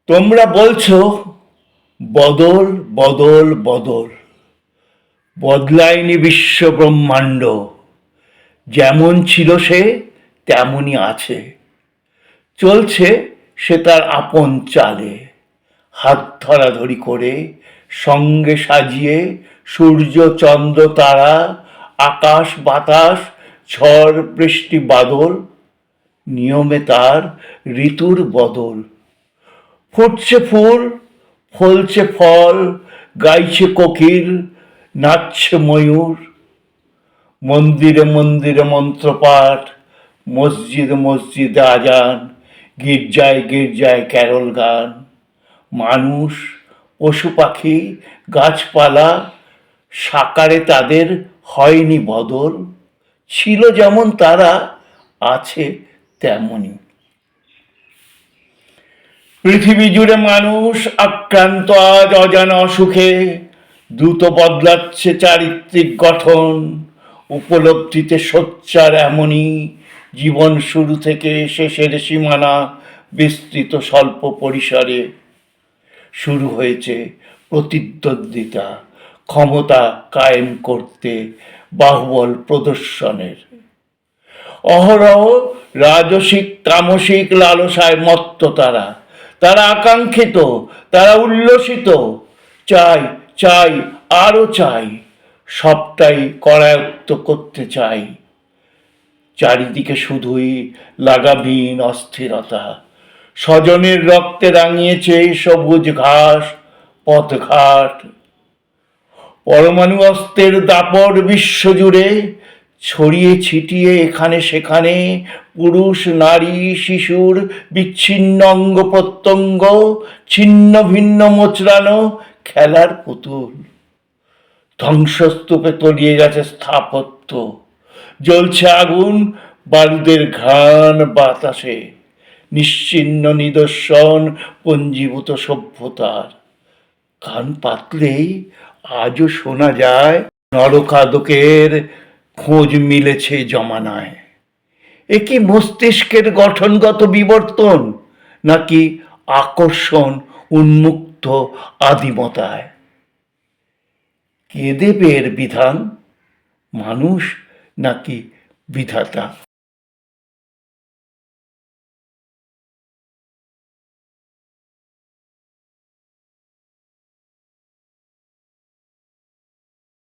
তোমরা বলছো বদল বদল বদল, বদলায়নি বিশ্ব ব্রহ্মাণ্ড, যেমন ছিল সে তেমনই আছে, চলছে সে তার আপন চালে, হাত ধরাধরি করে, সঙ্গে সাজিয়ে সূর্য চন্দ্র তারা, আকাশ বাতাস, ঝড় বৃষ্টি বাদল, নিয়মে তার ঋতুর বদল। ফুটছে ফুল, ফলছে ফল, গাইছে কোকিল, নাচছে ময়ূর, মন্দিরে মন্দিরে মন্ত্রপাঠ, মসজিদে মসজিদে আজান, গির্জায় গির্জায় ক্যারল গান। মানুষ, পশু পাখি, গাছপালা, সাকারে তাদের হয়নি বদল, ছিল যেমন তারা, আছে তেমনই। পৃথিবী জুড়ে মানুষ আক্রান্ত আজ অজানা অসুখে, দ্রুত বদলাচ্ছে চারিত্রিক গঠন, উপলব্ধিতে সোচ্চার এমনই, জীবন শুরু থেকে শেষের সীমানা বিস্তৃত স্বল্প পরিসরে। শুরু হয়েছে প্রতিদ্বন্দ্বিতা, ক্ষমতা কায়েম করতে, বাহুবল প্রদর্শনের। অহরহ রাজসিক তামসিক লালসায় মত্ত তারা, তারা আকাঙ্ক্ষিত, তারা উল্লসিত, চাই চাই আরো চাই, সবটাই করায়ত্ত করতে চাই। চারিদিকে শুধুই লাগামহীন অস্থিরতা, স্বজনের রক্তে রাঙিয়েছে সবুজ ঘাস পথঘাট। পরমাণু অস্ত্রের দাপট বিশ্বজুড়ে, ছড়িয়ে ছিটিয়ে এখানে সেখানে পুরুষ নারী শিশুর বিচ্ছিন্ন অঙ্গ প্রত্যঙ্গ, ছিন্ন ভিন্ন মোচড়ানো খেলার পুতুল। ধ্বংসস্তূপে তলিয়ে গেছে স্থাপত্য, জ্বলছে আগুন বারুদের ঘ্রাণ বাতাসে, নিশ্চিহ্ন নিদর্শন পঞ্জীভূত সভ্যতার। কান পাতলেই আজও শোনা যায় নরকাদকের খোঁজ মিলেছে জমানায়। এ কি মস্তিষ্কের গঠনগত বিবর্তন, নাকি আকর্ষণ উন্মুক্ত আদিমতায়? কে দেবে এর বিধান, মানুষ নাকি বিধাতা?